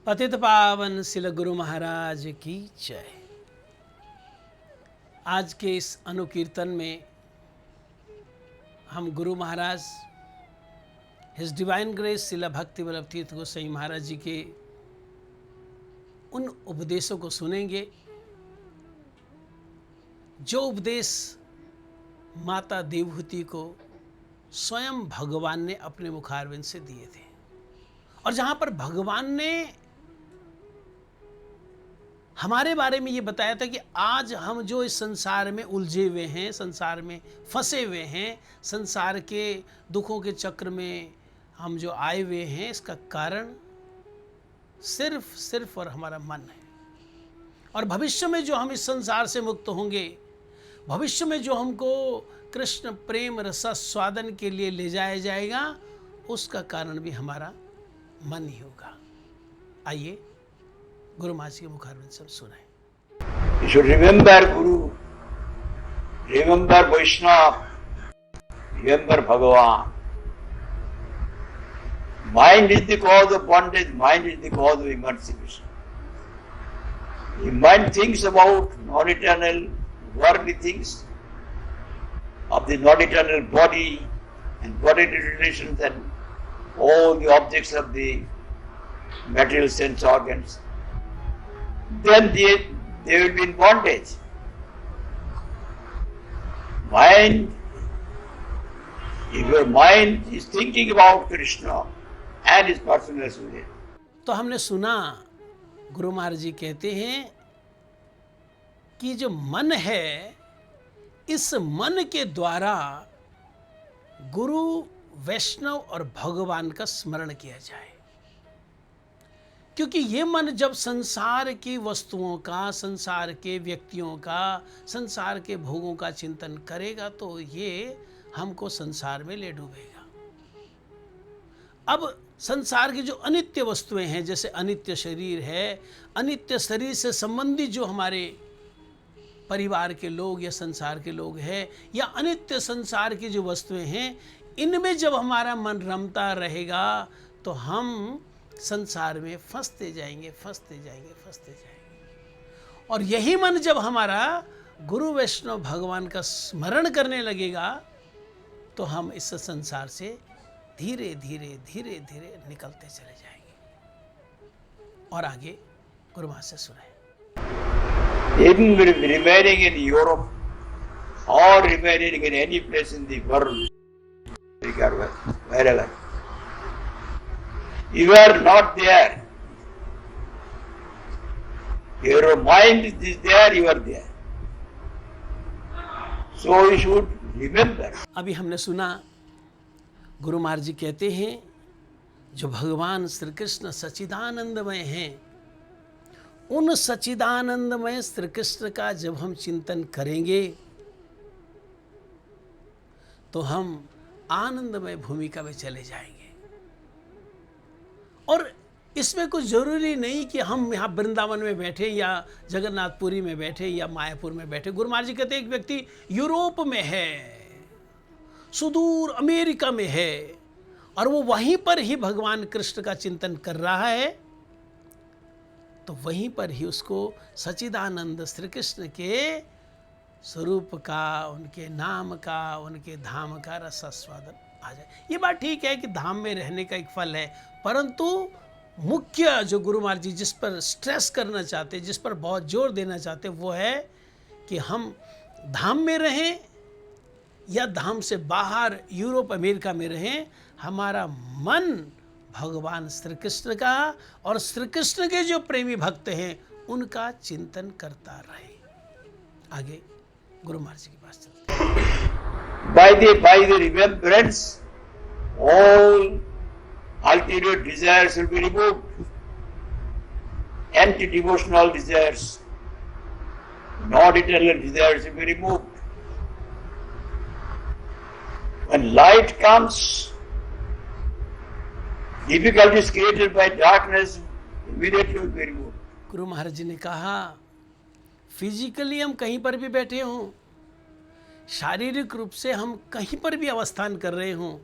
पतित पावन शिल गुरु महाराज की जय। आज के इस अनुकीर्तन में हम Guru Maharaj his divine grace शिला भक्ति वल्लभ तीर्थ गोसाई महाराज जी के उन उपदेशों को सुनेंगे जो उपदेश माता देवहूति को स्वयं भगवान ने अपने मुखारविंद से दिए थे, और जहां पर भगवान ने हमारे बारे में ये बताया था कि आज हम जो इस संसार में उलझे हुए हैं, संसार में फंसे हुए हैं, संसार के दुखों के चक्र में हम जो आए हुए हैं, इसका कारण सिर्फ और हमारा मन है। और भविष्य में जो हम इस संसार से मुक्त होंगे, भविष्य में जो हमको कृष्ण प्रेम रसास्वादन के लिए ले जाया जाएगा, उसका कारण भी हमारा मन ही होगा। आइए गुरु महाराज के मुखारविंद से सुनाएं। You should remember Guru, remember Vaishnava, remember Bhagavan. Mind is the cause of bondage, mind is the cause of emancipation. If mind thinks about non-eternal worldly things, of the non-eternal body and bodily relations and all the objects of the material sense organs, then they will be in bondage. Mind, if your mind is thinking about Krishna and his personal Surya. तो हमने सुना गुरु महाराज जी कहते हैं कि जो मन है, इस मन के द्वारा गुरु वैष्णव और भगवान का स्मरण किया जाए, क्योंकि ये मन जब संसार की वस्तुओं का, संसार के व्यक्तियों का, संसार के भोगों का चिंतन करेगा तो ये हमको संसार में ले डूबेगा। अब संसार की जो अनित्य वस्तुएं हैं, जैसे अनित्य शरीर है, अनित्य शरीर से संबंधित जो हमारे परिवार के लोग या संसार के लोग हैं, या अनित्य संसार की जो वस्तुएं हैं, इनमें जब हमारा मन रमता रहेगा तो हम संसार में फंसते जाएंगे। और यही मन जब हमारा गुरु वैष्णव भगवान का स्मरण करने लगेगा तो हम इस संसार से धीरे धीरे निकलते चले जाएंगे। और आगे गुरु महाराज से सुनाए। Even remaining in Europe or remaining in any place in the world, wherever, you are not there. Your mind is there, you are there. So you should remember. अभी हमने सुना गुरु महाराज जी कहते हैं जो भगवान श्री कृष्ण सच्चिदानंदमय हैं, उन सच्चिदानंदमय श्री कृष्ण का जब हम चिंतन करेंगे तो हम आनंदमय भूमिका में चले जाएंगे। और इसमें कुछ जरूरी नहीं कि हम यहाँ वृंदावन में बैठे या जगन्नाथपुरी में बैठे या मायापुर में बैठे। गुरु महाराज जी कहते हैं एक व्यक्ति यूरोप में है, सुदूर अमेरिका में है, और वो वहीं पर ही भगवान कृष्ण का चिंतन कर रहा है, तो वहीं पर ही उसको सच्चिदानंद श्री कृष्ण के स्वरूप का, उनके नाम का, उनके धाम का रसास्वादन आ जाए। ये बात ठीक है कि धाम में रहने का एक फल है, परंतु मुख्य जो गुरु महाराज जी जिस पर स्ट्रेस करना चाहते, जिस पर बहुत जोर देना चाहते, वो है कि हम धाम में रहें या धाम से बाहर यूरोप अमेरिका में रहें, हमारा मन भगवान श्री कृष्ण का और श्री कृष्ण के जो प्रेमी भक्त हैं उनका चिंतन करता रहे। आगे गुरु महाराज जी की बात चलती है। By the remembrance, all ulterior desires will be removed. Anti-devotional desires, non-eternal desires will be removed. When light comes, difficulties created by darkness immediately will be removed. Guru Maharaj जी ने कहा, फिजिकली हम कहीं पर भी बैठे हों, शारीरिक रूप से हम कहीं पर भी अवस्थान कर रहे हों,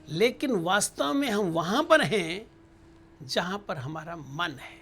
लेकिन वास्तव में हम वहाँ पर हैं जहां पर हमारा मन है।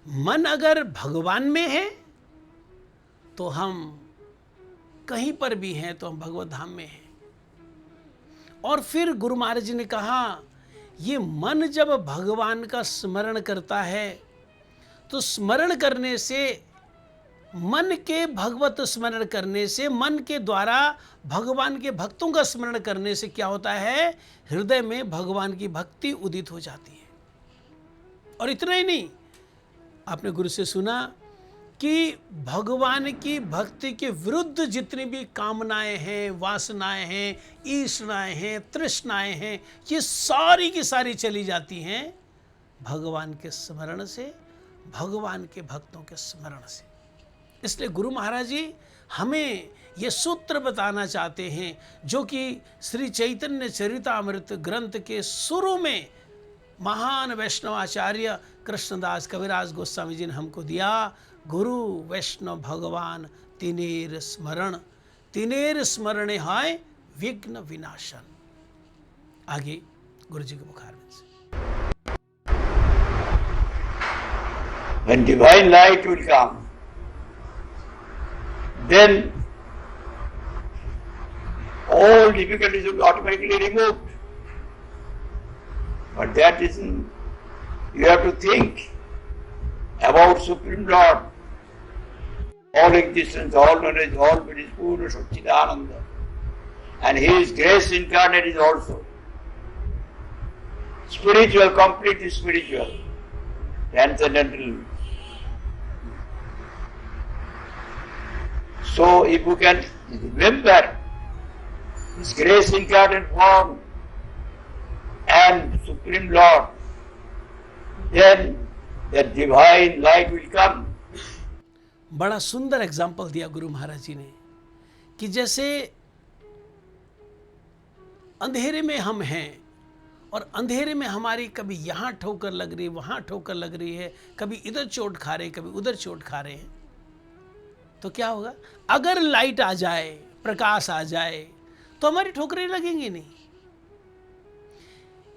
मन अगर भगवान में है तो हम कहीं पर भी हैं तो हम भगवत धाम में हैं। और फिर गुरु महाराज जी ने कहा, ये मन जब भगवान का स्मरण करता है तो स्मरण करने से, मन के भगवत स्मरण करने से, मन के द्वारा भगवान के भक्तों का स्मरण करने से क्या होता है, हृदय में भगवान की भक्ति उदित हो जाती है। और इतना ही नहीं, आपने गुरु से सुना कि भगवान की भक्ति के विरुद्ध जितनी भी कामनाएं हैं, वासनाएं हैं, ईर्ष्णाएं हैं, तृष्णाएं हैं, ये सारी की सारी चली जाती हैं भगवान के स्मरण से, भगवान के भक्तों के स्मरण से। इसलिए गुरु महाराज जी हमें ये सूत्र बताना चाहते हैं जो कि श्री चैतन्य चरितामृत ग्रंथ के शुरू में महान वैष्णव आचार्य कृष्णदास कविराज गोस्वामी जी ने हमको दिया। गुरु वैष्णव भगवान तिनेर स्मरण हाय विघ्न विनाशन। आगे गुरु जी के मुखार में से, When divine light will come, then all difficulties will be automatically removed. But that isn't, you have to think about Supreme Lord, all existence, all knowledge, all will is Purna Satchidananda. And His grace incarnate is also spiritual, completely spiritual, transcendental. So if you can remember His grace incarnate form and Supreme Lord, then that divine light will come. बड़ा सुंदर example दिया गुरु महाराज जी ने कि जैसे अंधेरे में हम हैं और अंधेरे में हमारी कभी यहाँ ठोकर लग रही है, वहाँ ठोकर लग रही है, कभी इधर चोट खा रहे हैं, कभी उधर चोट खा रहे हैं, तो क्या होगा, अगर लाइट आ जाए, प्रकाश आ जाए तो हमारी ठोकरें लगेंगी नहीं।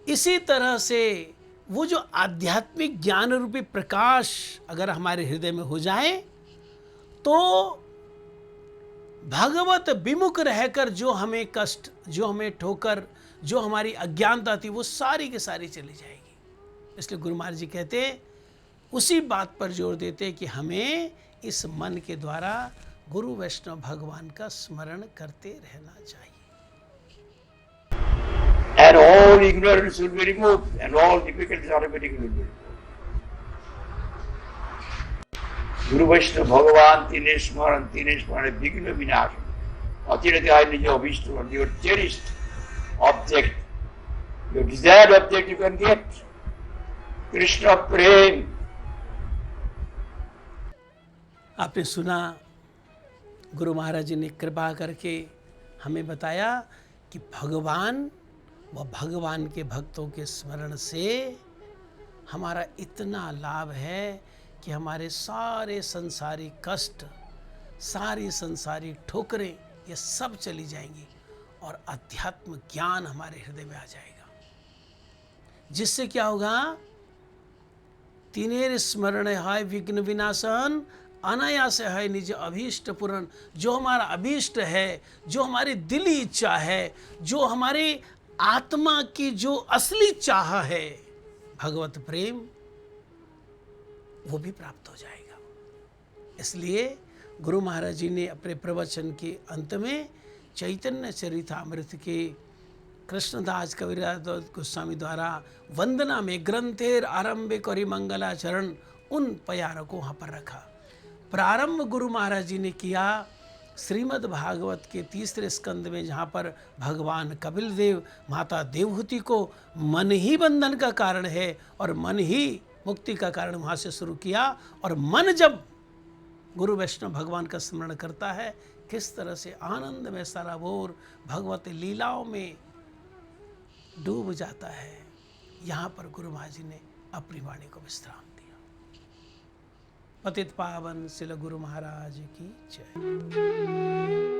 इसी तरह से वो जो आध्यात्मिक ज्ञान रूपी प्रकाश अगर हमारे हृदय में हो जाए तो भगवत विमुख रहकर जो हमें कष्ट, जो हमें ठोकर, जो हमारी अज्ञानता थी, वो सारी की सारी चली जाएगी। इसलिए गुरु महाराज जी कहते, उसी बात पर जोर देते कि हमें इस मन के द्वारा गुरु वैष्णव भगवान का स्मरण करते रहना चाहिए। And all ignorance will be removed and all difficulties automatically will be removed. Guru Vaishnava Bhagavan Tine Smaran Vigna Vinasham. Atirati hai nijo abhishta, your cherished object, your desired object you can get. Krishna Prem. आपने सुना गुरु महाराज जी ने कृपा करके हमें बताया कि भगवान व भगवान के भक्तों के स्मरण से हमारा इतना लाभ है कि हमारे सारे संसारी कष्ट, सारी संसारी ठोकरें, ये सब चली जाएंगी और अध्यात्म ज्ञान हमारे हृदय में आ जाएगा। जिससे क्या होगा, तिनेर स्मरण हाय विघ्न विनाशन, अनायास है निज अभीष्ट पूर्ण। जो हमारा अभीष्ट है, जो हमारी दिली इच्छा है, जो हमारी आत्मा की जो असली चाह है, भगवत प्रेम, वो भी प्राप्त हो जाएगा। इसलिए गुरु महाराज जी ने अपने प्रवचन के अंत में चैतन्य चरितामृत के कृष्णदास कविराज गोस्वामी द्वारा वंदना में ग्रंथेर आरंभे करी मंगलाचरण, उन प्यारों को वहाँ पर रखा। प्रारंभ गुरु महाराज जी ने किया श्रीमद् भागवत के 3 स्कंद में, जहाँ पर भगवान कपिल देव माता देवहूति को मन ही बंधन का कारण है और मन ही मुक्ति का कारण, वहाँ से शुरू किया। और मन जब गुरु वैष्णव भगवान का स्मरण करता है, किस तरह से आनंद में सराबोर भगवत लीलाओं में डूब जाता है, यहाँ पर गुरु महाराज जी ने अपनी वाणी को विश्राम दिया। पतित पावन शिल गुरु महाराज की जय।